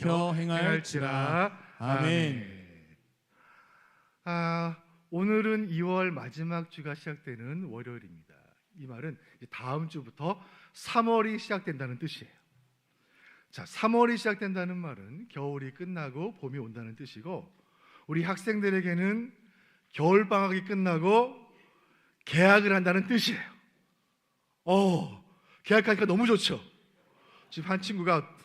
지켜 행할지라. 아멘. 오늘은 2월 마지막 주가 시작되는 월요일입니다. 이 말은 다음 주부터 3월이 시작된다는 뜻이에요. 자, 3월이 시작된다는 말은 겨울이 끝나고 봄이 온다는 뜻이고, 우리 학생들에게는 겨울 방학이 끝나고 개학을 한다는 뜻이에요. 개학하니까 너무 좋죠. 지금 한 친구가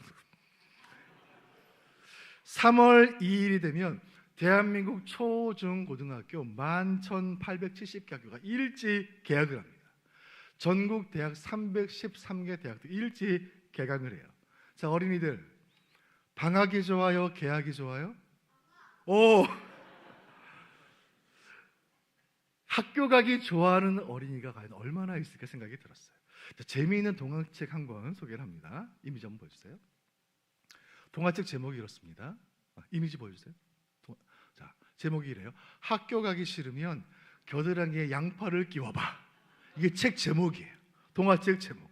3월 2일이 되면 대한민국 초, 중, 고등학교 11,870개 학교가 일찍 개학을 합니다. 전국 대학 313개 대학도 일찍 개강을 해요. 자, 어린이들, 방학이 좋아요? 개학이 좋아요? 학교 가기 좋아하는 어린이가 과연 얼마나 있을까 생각이 들었어요. 자, 재미있는 동화책 한 권 소개를 합니다. 이미지 한번 보여주세요. 동화책 제목이 이렇습니다. 이미지 보여주세요. 자, 제목이 이래요. 학교 가기 싫으면 겨드랑이에 양파를 끼워봐. 이게 책 제목이에요. 동화책 제목.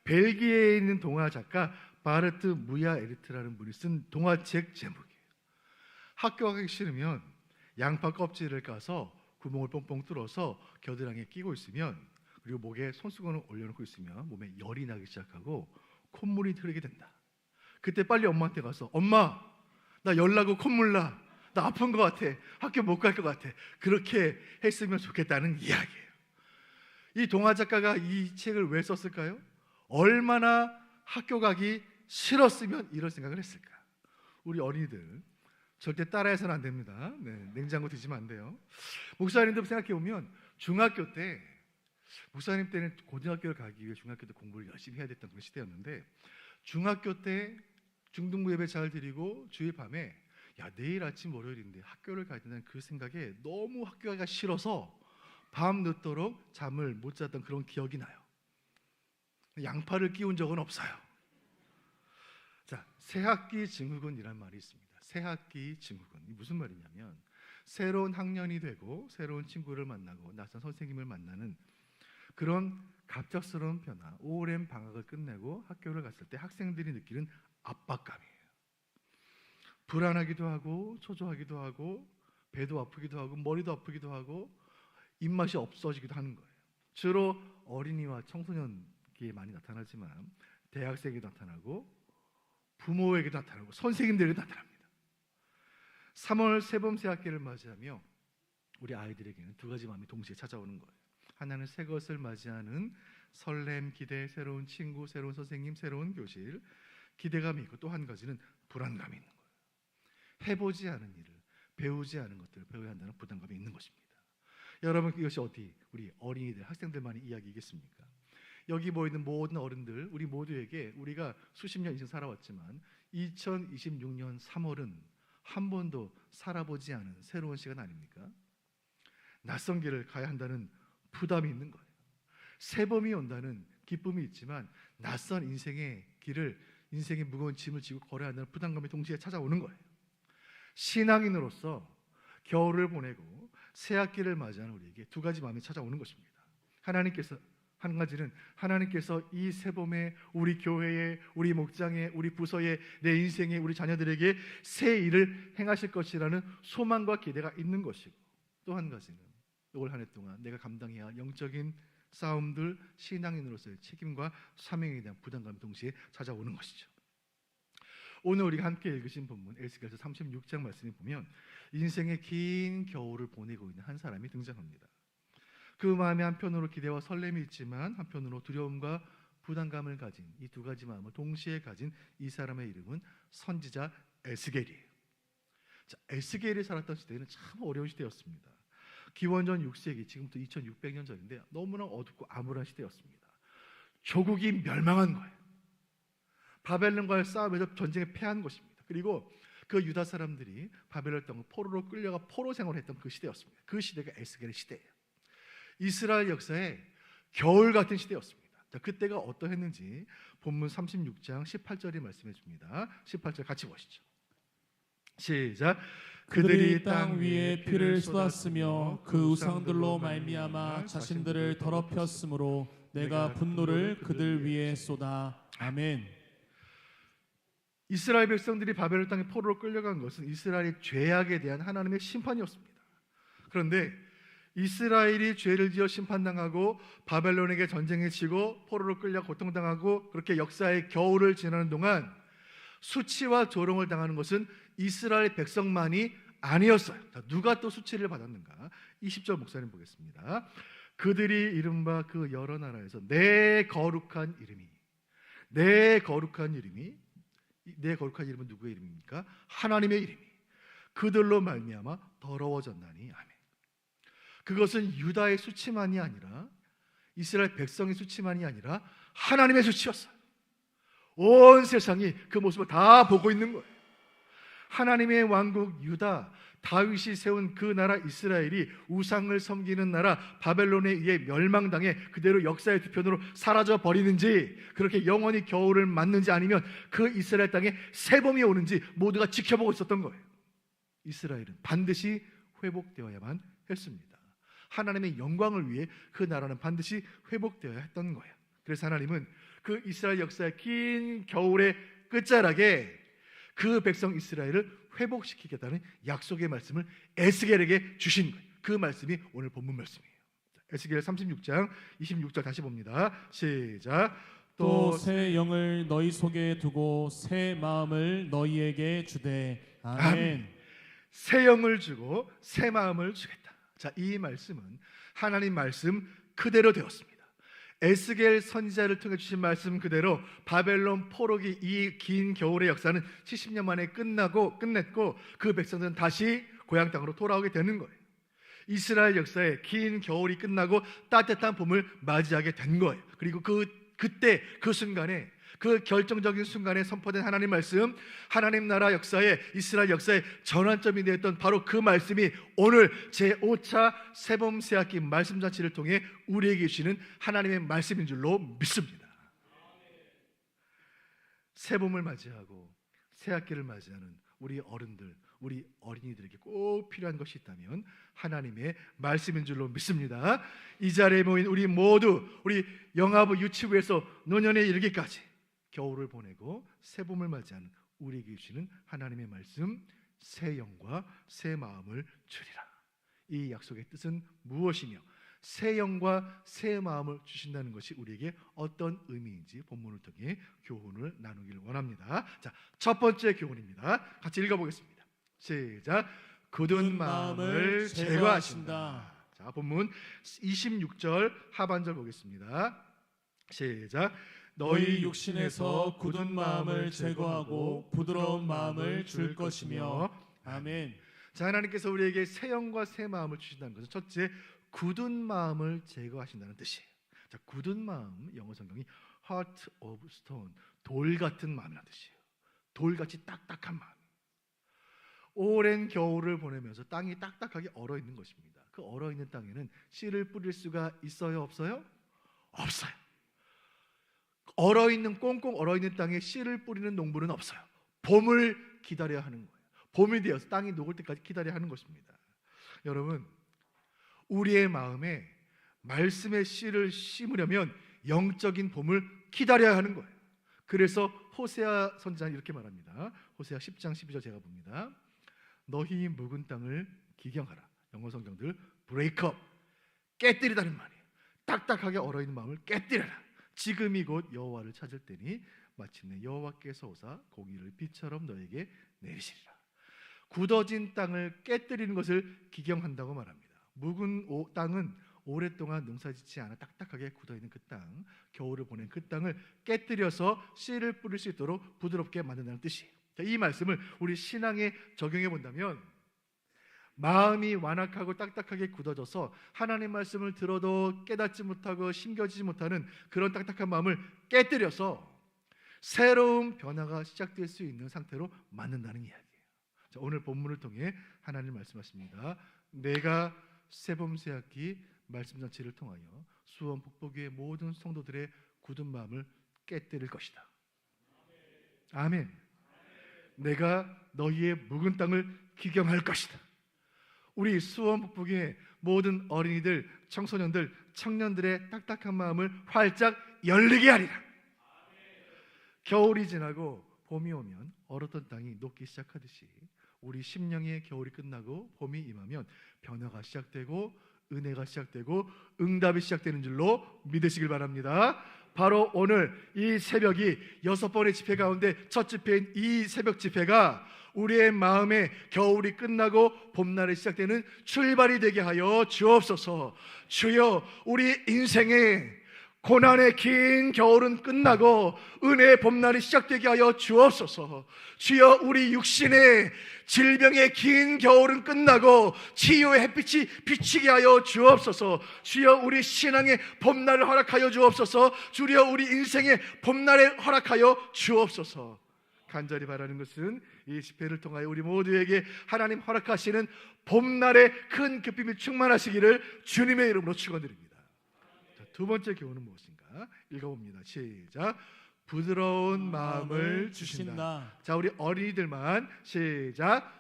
벨기에에 있는 동화 작가 바르트 무야 에르트라는 분이 쓴 동화책 제목이에요. 학교 가기 싫으면 양파 껍질을 까서 구멍을 뻥뻥 뚫어서 겨드랑이에 끼고 있으면, 그리고 목에 손수건을 올려놓고 있으면 몸에 열이 나기 시작하고 콧물이 흐르게 된다. 그때 빨리 엄마한테 가서, 엄마, 나 열 나고 콧물 나 아픈 것 같아, 학교 못 갈 것 같아, 그렇게 했으면 좋겠다는 이야기예요. 이 동화 작가가 이 책을 왜 썼을까요? 얼마나 학교 가기 싫었으면 이런 생각을 했을까? 우리 어린이들 절대 따라해서는 안 됩니다. 냉장고 드시면 안 돼요. 목사님들 생각해보면 중학교 때, 목사님 때는 고등학교를 가기 위해 중학교 때 공부를 열심히 해야 됐던 그런 시대였는데, 중학교 때 중등부 예배 잘 드리고 주일 밤에 내일 아침 월요일인데 학교를 가야 된다는 그 생각에 너무 학교 가기가 싫어서 밤 늦도록 잠을 못 잤던 그런 기억이 나요. 양파를 끼운 적은 없어요. 자, 새학기 증후군이란 말이 있습니다. 새학기 증후군. 이 무슨 말이냐면, 새로운 학년이 되고 새로운 친구를 만나고 낯선 선생님을 만나는 그런 갑작스러운 변화, 오랜 방학을 끝내고 학교를 갔을 때 학생들이 느끼는 압박감이에요. 불안하기도 하고 초조하기도 하고 배도 아프기도 하고 머리도 아프기도 하고 입맛이 없어지기도 하는 거예요. 주로 어린이와 청소년기에 많이 나타나지만 대학생에도 나타나고 부모에게도 나타나고 선생님들에게도 나타납니다. 3월 새봄 새학기를 맞이하며 우리 아이들에게는 두 가지 마음이 동시에 찾아오는 거예요. 하나는 새 것을 맞이하는 설렘, 기대, 새로운 친구, 새로운 선생님, 새로운 교실, 기대감이 있고, 또 한 가지는 불안감이 있는 거예요. 해보지 않은 일을, 배우지 않은 것들을 배워야 한다는 부담감이 있는 것입니다. 여러분, 이것이 어디 우리 어린이들, 학생들만의 이야기겠습니까? 여기 모이는 모든 어른들, 우리 모두에게, 우리가 수십 년 인생 살아왔지만 2026년 3월은 한 번도 살아보지 않은 새로운 시간 아닙니까? 낯선 길을 가야 한다는 부담이 있는 거예요. 새봄이 온다는 기쁨이 있지만 낯선 인생의 길을, 인생의 무거운 짐을 지고 걸어야 한다는 부담감이 동시에 찾아오는 거예요. 신앙인으로서 겨울을 보내고 새학기를 맞이하는 우리에게 두 가지 마음이 찾아오는 것입니다. 한 가지는 하나님께서 이 새봄에 우리 교회에, 우리 목장에, 우리 부서에, 내 인생에, 우리 자녀들에게 새 일을 행하실 것이라는 소망과 기대가 있는 것이고, 또 한 가지는 올 한 해 동안 내가 감당해야 할 영적인 싸움들, 신앙인으로서의 책임과 사명에 대한 부담감이 동시에 찾아오는 것이죠. 오늘 우리가 함께 읽으신 본문 에스겔서 36장 말씀에 보면 인생의 긴 겨울을 보내고 있는 한 사람이 등장합니다. 그 마음에 한편으로 기대와 설렘이 있지만 한편으로 두려움과 부담감을 가진 이 두 가지 마음을 동시에 가진 이 사람의 이름은 선지자 에스겔이에요. 자, 에스겔이 살았던 시대는 참 어려운 시대였습니다. 기원전 6세기, 지금부터 2600년 전인데 너무나 어둡고 암울한 시대였습니다. 조국이 멸망한 거예요. 바벨론과의 싸움에서 전쟁에 패한 것입니다. 그리고 그 유다 사람들이 바벨론 땅 포로로 끌려가 포로 생활했던 그 시대였습니다. 그 시대가 에스겔의 시대예요. 이스라엘 역사에 겨울 같은 시대였습니다. 자, 그때가 어떠했는지 본문 36장 18절이 말씀해 줍니다. 18절 같이 보시죠. 시작. 그들이 땅 위에 피를 쏟았으며 그 우상들로 말미암아 자신들을 더럽혔으므로 내가 분노를 그들 위에 쏟아. 아멘. 이스라엘 백성들이 바벨론 땅에 포로로 끌려간 것은 이스라엘의 죄악에 대한 하나님의 심판이었습니다. 그런데 이스라엘이 죄를 지어 심판당하고 바벨론에게 전쟁에 치고 포로로 끌려 고통당하고 그렇게 역사의 겨울을 지나는 동안 수치와 조롱을 당하는 것은 이스라엘 백성만이 아니었어요. 자, 누가 또 수치를 받았는가? 20절 목사님 보겠습니다. 그들이 이른바 그 여러 나라에서 내 거룩한 이름은 누구의 이름입니까? 하나님의 이름이 그들로 말미암아 더러워졌나니. 아멘. 그것은 유다의 수치만이 아니라 이스라엘 백성의 수치만이 아니라 하나님의 수치였어요. 온 세상이 그 모습을 다 보고 있는 거예요. 하나님의 왕국 유다, 다윗이 세운 그 나라 이스라엘이 우상을 섬기는 나라 바벨론에 의해 멸망당해 그대로 역사의 뒤편으로 사라져 버리는지, 그렇게 영원히 겨울을 맞는지, 아니면 그 이스라엘 땅에 세범이 오는지 모두가 지켜보고 있었던 거예요. 이스라엘은 반드시 회복되어야만 했습니다. 하나님의 영광을 위해 그 나라는 반드시 회복되어야 했던 거예요. 그래서 하나님은 그 이스라엘 역사의 긴 겨울의 끝자락에 그 백성 이스라엘을 회복시키겠다는 약속의 말씀을 에스겔에게 주신 거예요. 그 말씀이 오늘 본문 말씀이에요. 에스겔 36장 26절 다시 봅니다. 시작. 또 새 영을 너희 속에 두고 새 마음을 너희에게 주되. 아멘. 새 영을 주고 새 마음을 주겠다. 자, 이 말씀은 하나님 말씀 그대로 되었습니다. 에스겔 선지자를 통해 주신 말씀 그대로 바벨론 포로기 이 긴 겨울의 역사는 70년 만에 끝냈고 그 백성들은 다시 고향 땅으로 돌아오게 되는 거예요. 이스라엘 역사의 긴 겨울이 끝나고 따뜻한 봄을 맞이하게 된 거예요. 그리고 그때 그 순간에, 그 결정적인 순간에 선포된 하나님 말씀, 하나님 나라 역사에, 이스라엘 역사의 전환점이 되었던 바로 그 말씀이 오늘 제5차 세범 새학기 말씀 잔치를 통해 우리에게 주시는 하나님의 말씀인 줄로 믿습니다. 세범을 맞이하고 새학기를 맞이하는 우리 어른들, 우리 어린이들에게 꼭 필요한 것이 있다면 하나님의 말씀인 줄로 믿습니다. 이 자리에 모인 우리 모두, 우리 영아부 유치부에서 노년에 이르기까지 겨울을 보내고 새봄을 맞이하는 우리에게 주시는 하나님의 말씀, 새 영과 새 마음을 주리라. 이 약속의 뜻은 무엇이며 새 영과 새 마음을 주신다는 것이 우리에게 어떤 의미인지 본문을 통해 교훈을 나누기를 원합니다. 자, 첫 번째 교훈입니다. 같이 읽어보겠습니다. 시작. 굳은 마음을 제거하신다. 자, 본문 26절 하반절 보겠습니다. 시작. 너희 육신에서 굳은 마음을 제거하고 부드러운 마음을 줄 것이며. 아멘. 자, 하나님께서 우리에게 새 영과 새 마음을 주신다는 것은 첫째, 굳은 마음을 제거하신다는 뜻이에요. 자, 굳은 마음, 영어 성경이 heart of stone, 돌 같은 마음이라는 뜻이에요. 돌같이 딱딱한 마음. 오랜 겨울을 보내면서 땅이 딱딱하게 얼어 있는 것입니다. 그 얼어 있는 땅에는 씨를 뿌릴 수가 있어요, 없어요? 없어요. 얼어 있는, 꽁꽁 얼어 있는 땅에 씨를 뿌리는 농부는 없어요. 봄을 기다려야 하는 거예요. 봄이 되어서 땅이 녹을 때까지 기다려야 하는 것입니다. 여러분, 우리의 마음에 말씀의 씨를 심으려면 영적인 봄을 기다려야 하는 거예요. 그래서 호세아 선지자는 이렇게 말합니다. 호세아 10장 12절 제가 봅니다. 너희 묵은 땅을 기경하라. 영어 성경들 break up, 깨뜨리다는 말이에요. 딱딱하게 얼어있는 마음을 깨뜨려라. 지금이 곧 여호와를 찾을 때니 마침내 여호와께서 오사 공의를 비처럼 너에게 내리시리라. 굳어진 땅을 깨뜨리는 것을 기경한다고 말합니다. 묵은 땅은 오랫동안 농사짓지 않아 딱딱하게 굳어있는 그 땅, 겨울을 보낸 그 땅을 깨뜨려서 씨를 뿌릴 수 있도록 부드럽게 만든다는 뜻이에요. 이 말씀을 우리 신앙에 적용해 본다면 마음이 완악하고 딱딱하게 굳어져서 하나님 말씀을 들어도 깨닫지 못하고 심겨지지 못하는 그런 딱딱한 마음을 깨뜨려서 새로운 변화가 시작될 수 있는 상태로 만든다는 이야기예요. 자, 오늘 본문을 통해 하나님 말씀하십니다. 내가 세범 새학기 말씀 잔치를 통하여 수원 북부교회 모든 성도들의 굳은 마음을 깨뜨릴 것이다. 아멘. 내가 너희의 묵은 땅을 기경할 것이다. 우리 수원 북부교회 모든 어린이들, 청소년들, 청년들의 딱딱한 마음을 활짝 열리게 하리라. 겨울이 지나고 봄이 오면 얼었던 땅이 녹기 시작하듯이 우리 심령의 겨울이 끝나고 봄이 임하면 변화가 시작되고 은혜가 시작되고 응답이 시작되는 줄로 믿으시길 바랍니다. 바로 오늘 이 새벽이 6번의 집회 가운데 첫 집회인 이 새벽 집회가 우리의 마음에 겨울이 끝나고 봄날이 시작되는 출발이 되게 하여 주옵소서. 주여, 우리 인생의 고난의 긴 겨울은 끝나고 은혜의 봄날이 시작되게 하여 주옵소서. 주여, 우리 육신의 질병의 긴 겨울은 끝나고 치유의 햇빛이 비치게 하여 주옵소서. 주여, 우리 신앙의 봄날을 허락하여 주옵소서. 주여, 우리 인생의 봄날을 허락하여 주옵소서. 간절히 바라는 것은 이 집회를 통하여 우리 모두에게 하나님 허락하시는 봄날의 큰 기쁨이 충만하시기를 주님의 이름으로 축원드립니다. 두 번째 교훈은 무엇인가? 읽어봅니다. 시작. 부드러운 마음을 주신다. 자, 우리 어린이들만 시작.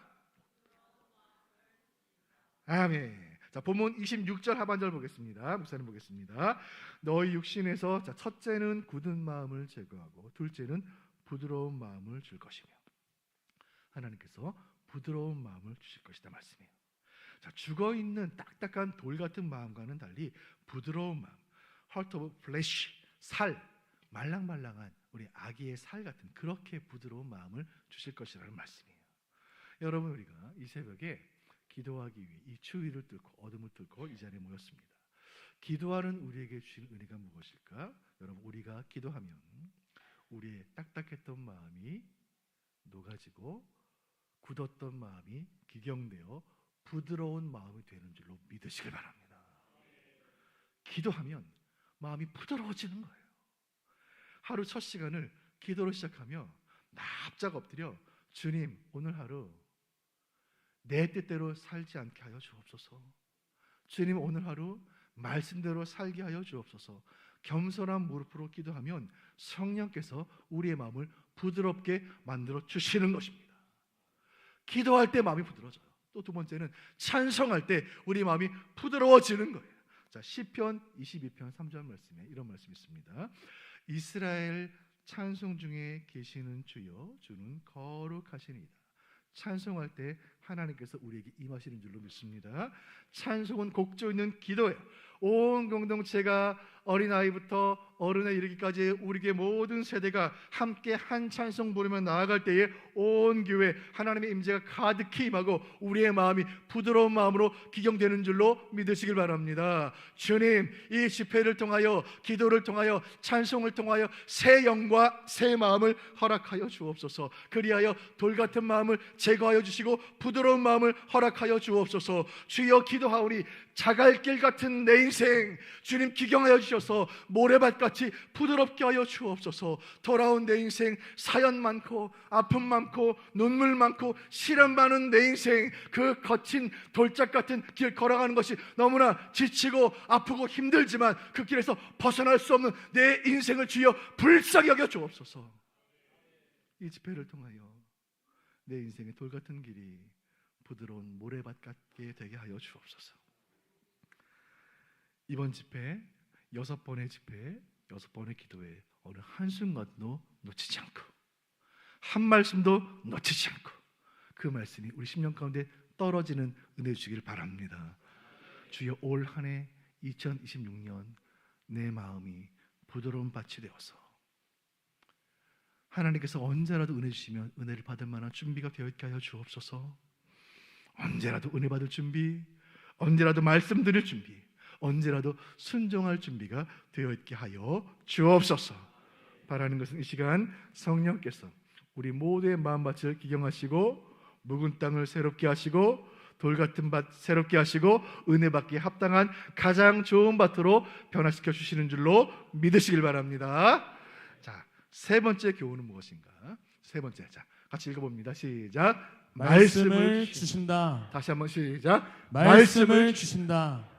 아멘. 자, 본문 26절 하반절 보겠습니다. 목사님 보겠습니다. 너희 육신에서, 자, 첫째는 굳은 마음을 제거하고 둘째는 부드러운 마음을 줄 것이며, 하나님께서 부드러운 마음을 주실 것이다 말씀이에요. 자, 죽어있는 딱딱한 돌 같은 마음과는 달리 부드러운 마음, heart of flesh, 살, 말랑말랑한 우리 아기의 살 같은 그렇게 부드러운 마음을 주실 것이라는 말씀이에요. 여러분, 우리가 이 새벽에 기도하기 위해 이 추위를 뚫고 어둠을 뚫고 이 자리에 모였습니다. 기도하는 우리에게 주신 은혜가 무엇일까? 여러분, 우리가 기도하면 우리의 딱딱했던 마음이 녹아지고 굳었던 마음이 기경되어 부드러운 마음이 되는 줄로 믿으시길 바랍니다. 기도하면 마음이 부드러워지는 거예요. 하루 첫 시간을 기도로 시작하며 납작 엎드려 주님, 오늘 하루 내 뜻대로 살지 않게 하여 주옵소서. 주님, 오늘 하루 말씀대로 살게 하여 주옵소서. 겸손한 무릎으로 기도하면 성령께서 우리의 마음을 부드럽게 만들어 주시는 것입니다. 기도할 때 마음이 부드러워져요. 또 두 번째는 찬송할 때 우리 마음이 부드러워지는 거예요. 자, 시편 22편 3절 말씀에 이런 말씀이 있습니다. 이스라엘 찬송 중에 계시는 주여, 주는 거룩하시니이다. 찬송할 때 하나님께서 우리에게 임하시는 줄로 믿습니다. 찬송은 곡조 있는 기도예요. 온 공동체가 어린아이부터 어른에 이르기까지 우리의 모든 세대가 함께 한 찬송 부르며 나아갈 때에 온 교회 하나님의 임재가 가득히 임하고 우리의 마음이 부드러운 마음으로 기경되는 줄로 믿으시길 바랍니다. 주님, 이 집회를 통하여, 기도를 통하여, 찬송을 통하여 새 영과 새 마음을 허락하여 주옵소서. 그리하여 돌같은 마음을 제거하여 주시고 부드러운 마음을 허락하여 주옵소서. 주여, 기도하오니 자갈길 같은 내 인생 주님 기경하여 주셔서 모래밭같이 부드럽게 하여 주옵소서. 돌아온 내 인생, 사연 많고 아픔 많고 눈물 많고 시련 많은 내 인생, 그 거친 돌짝 같은 길 걸어가는 것이 너무나 지치고 아프고 힘들지만 그 길에서 벗어날 수 없는 내 인생을 주여 불쌍히 여겨 주옵소서. 이 집회를 통하여 내 인생의 돌같은 길이 부드러운 모래밭 같게 되게 하여 주옵소서. 이번 집회 6번의 집회, 6번의 기도에 어느 한순간도 놓치지 않고 한 말씀도 놓치지 않고 그 말씀이 우리 심령 가운데 떨어지는 은혜 주시길 바랍니다. 주여, 올 한 해 2026년 내 마음이 부드러운 밭이 되어서 하나님께서 언제라도 은혜 주시면 은혜를 받을 만한 준비가 되어 있게 하여 주옵소서. 언제라도 은혜 받을 준비, 언제라도 말씀 드릴 준비, 언제라도 순종할 준비가 되어 있게 하여 주옵소서. 바라는 것은 이 시간 성령께서 우리 모두의 마음밭을 기경하시고 묵은 땅을 새롭게 하시고 돌같은 밭 새롭게 하시고 은혜 받기에 합당한 가장 좋은 밭으로 변화시켜 주시는 줄로 믿으시길 바랍니다. 자, 세 번째 교훈은 무엇인가? 세 번째, 자, 같이 읽어봅니다. 시작. 말씀을 주신다. 다시 한번 시작. 말씀을 주신다.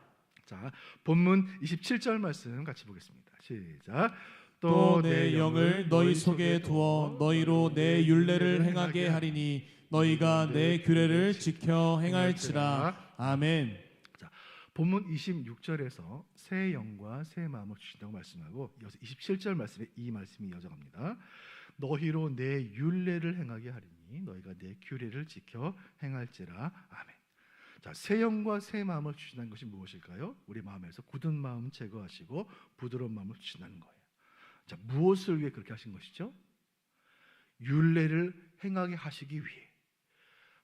자, 본문 27절 말씀 같이 보겠습니다. 시작. 또 내 영을 너희 속에 두어 너희로 내 율례를 행하게 하리니 너희가 내 규례를 지켜 행할지라. 아멘. 자, 본문 26절에서 새 영과 새 마음을 주신다고 말씀하고 27절 말씀에 이 말씀이 이어져갑니다. 너희로 내 율례를 행하게 하리니 너희가 내 규례를 지켜 행할지라. 아멘. 자, 새 영과 새 마음을 주신다는 것이 무엇일까요? 우리 마음에서 굳은 마음 제거하시고 부드러운 마음을 주신다는 거예요. 자, 무엇을 위해 그렇게 하신 것이죠? 율례를 행하게 하시기 위해,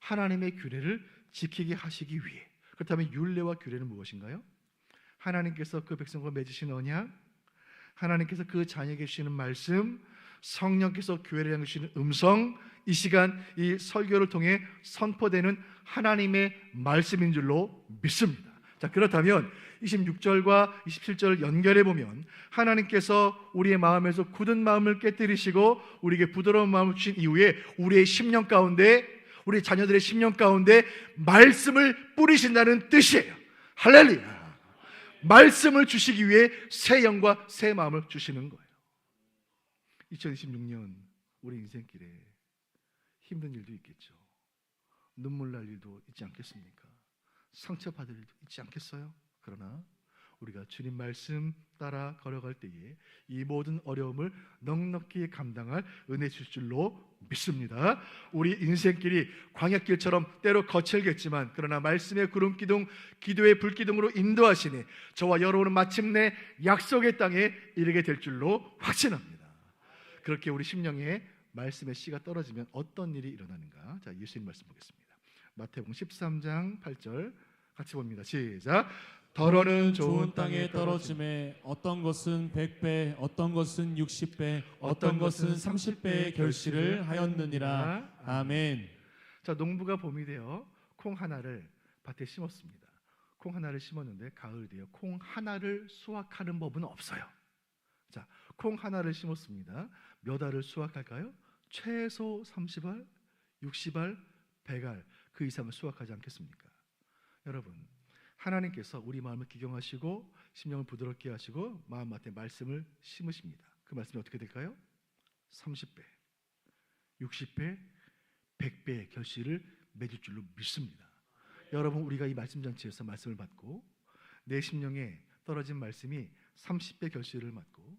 하나님의 규례를 지키게 하시기 위해. 그렇다면 율례와 규례는 무엇인가요? 하나님께서 그 백성과 맺으신 언약, 하나님께서 그 자녀에게 주시는 말씀, 성령께서 교회를 향해 주시는 음성, 이 시간 이 설교를 통해 선포되는 하나님의 말씀인 줄로 믿습니다. 자, 그렇다면 26절과 27절을 연결해 보면 하나님께서 우리의 마음에서 굳은 마음을 깨뜨리시고 우리에게 부드러운 마음을 주신 이후에 우리의 심령 가운데, 우리 자녀들의 심령 가운데 말씀을 뿌리신다는 뜻이에요. 할렐루야. 말씀을 주시기 위해 새 영과 새 마음을 주시는 거예요. 2026년 우리 인생길에 힘든 일도 있겠죠. 눈물 날 일도 있지 않겠습니까? 상처받을 일도 있지 않겠어요? 그러나 우리가 주님 말씀 따라 걸어갈 때에 이 모든 어려움을 넉넉히 감당할 은혜 주실 줄로 믿습니다. 우리 인생길이 광야길처럼 때로 거칠겠지만 그러나 말씀의 구름기둥, 기도의 불기둥으로 인도하시니 저와 여러분은 마침내 약속의 땅에 이르게 될 줄로 확신합니다. 그렇게 우리 심령에 말씀의 씨가 떨어지면 어떤 일이 일어나는가? 자, 예수님 말씀 보겠습니다. 마태복음 13장 8절 같이 봅니다. 시작. 더러는 좋은 땅에 떨어짐에 어떤 것은 100배, 어떤 것은 60배, 어떤 것은 30배의 결실을 하였느니라. 아멘. 자, 농부가 봄이 되어 콩 하나를 밭에 심었습니다. 콩 하나를 심었는데 가을 되어 콩 하나를 수확하는 법은 없어요. 자, 콩 하나를 심었습니다. 몇 알을 수확할까요? 최소 30알, 60알, 100알 그 이상을 수확하지 않겠습니까? 여러분, 하나님께서 우리 마음을 기경하시고 심령을 부드럽게 하시고 마음밭에 말씀을 심으십니다. 그 말씀이 어떻게 될까요? 30배, 60배, 100배의 결실을 맺을 줄로 믿습니다. 여러분, 우리가 이 말씀 잔치에서 말씀을 받고 내 심령에 떨어진 말씀이 30배 결실을 맞고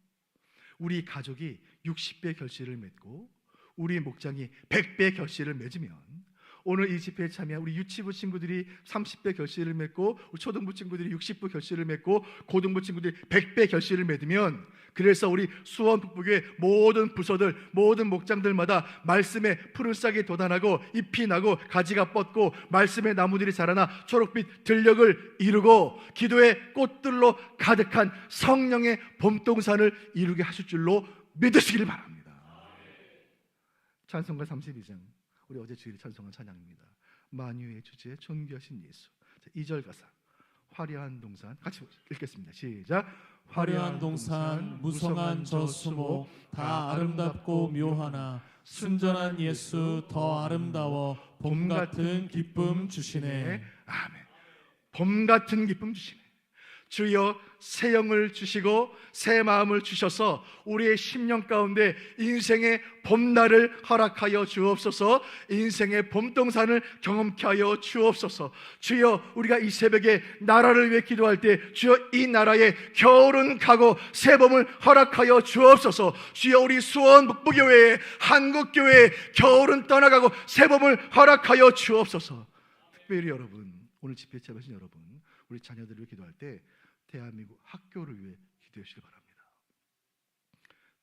우리 가족이 60배 결실을 맺고 우리 목장이 100배 결실을 맺으면 오늘 이 집회에 참여한 우리 유치부 친구들이 30배 결실을 맺고 우리 초등부 친구들이 60배 결실을 맺고 고등부 친구들이 100배 결실을 맺으면 그래서 우리 수원 북부교회 모든 부서들 모든 목장들마다 말씀의 푸른 싹이 돋아나고 잎이 나고 가지가 뻗고 말씀의 나무들이 자라나 초록빛 들녘을 이루고 기도의 꽃들로 가득한 성령의 봄동산을 이루게 하실 줄로 믿으시길 바랍니다. 찬송가 32장 우리 어제 주일에 찬송한 찬양입니다. 만유의 주제 존귀하신 예수. 2절 가사 화려한 동산 같이 읽겠습니다. 시작. 화려한 동산 무성한 저 수목 다 아름답고 묘하나 순전한 예수 더 아름다워 봄 같은 기쁨 주시네. 아멘. 봄 같은 기쁨 주시네. 주여 새 영을 주시고 새 마음을 주셔서 우리의 심령 가운데 인생의 봄날을 허락하여 주옵소서. 인생의 봄동산을 경험케 하여 주옵소서. 주여 우리가 이 새벽에 나라를 위해 기도할 때 주여 이 나라에 겨울은 가고 새 봄을 허락하여 주옵소서. 주여 우리 수원 북부교회에 한국교회에 겨울은 떠나가고 새 봄을 허락하여 주옵소서. 특별히 여러분 오늘 집회에 참여하신 여러분 우리 자녀들을 위해 기도할 때 대한민국 학교를 위해 기도해 주시기 바랍니다.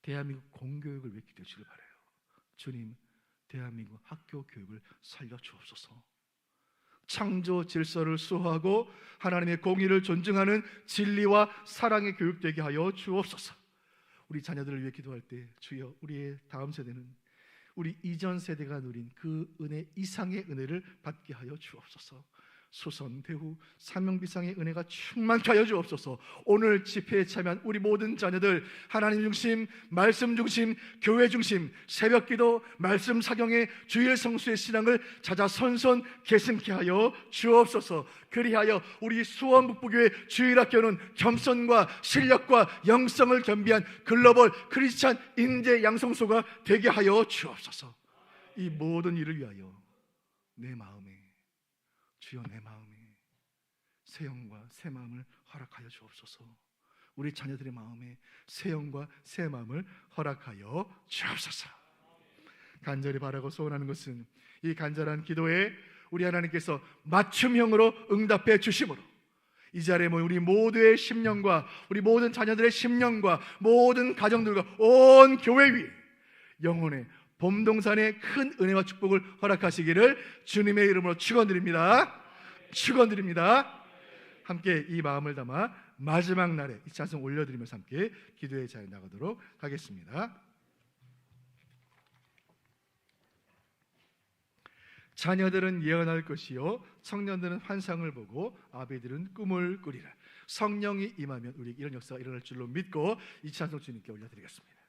대한민국 공교육을 위해 기도해 주시기 바라요. 주님, 대한민국 학교 교육을 살려 주옵소서. 창조 질서를 수호하고 하나님의 공의를 존중하는 진리와 사랑의 교육되게 하여 주옵소서. 우리 자녀들을 위해 기도할 때 주여 우리의 다음 세대는 우리 이전 세대가 누린 그 은혜 이상의 은혜를 받게 하여 주옵소서. 수선, 대후, 사명비상의 은혜가 충만케 하여 주옵소서. 오늘 집회에 참여한 우리 모든 자녀들 하나님 중심, 말씀 중심, 교회 중심, 새벽기도, 말씀 사경의 주일 성수의 신앙을 찾아 선선 계승케 하여 주옵소서. 그리하여 우리 수원 북부교회 주일학교는 겸손과 실력과 영성을 겸비한 글로벌 크리스찬 인재 양성소가 되게 하여 주옵소서. 이 모든 일을 위하여 내 마음에 주여 내 마음에 새 영과 새 마음을 허락하여 주옵소서. 우리 자녀들의 마음에 새 영과 새 마음을 허락하여 주옵소서. 간절히 바라고 소원하는 것은 이 간절한 기도에 우리 하나님께서 맞춤형으로 응답해 주심으로 이 자리에 모인 우리 모두의 심령과 우리 모든 자녀들의 심령과 모든 가정들과 온 교회 위에 영혼의 봄동산의 큰 은혜와 축복을 허락하시기를 주님의 이름으로 축원드립니다. 축원드립니다. 함께 이 마음을 담아 마지막 날에 이 찬송 올려드리면서 함께 기도의 자리에 나가도록 하겠습니다. 자녀들은 예언할 것이요 청년들은 환상을 보고 아비들은 꿈을 꾸리라. 성령이 임하면 우리 이런 역사가 일어날 줄로 믿고 이 찬송 주님께 올려드리겠습니다.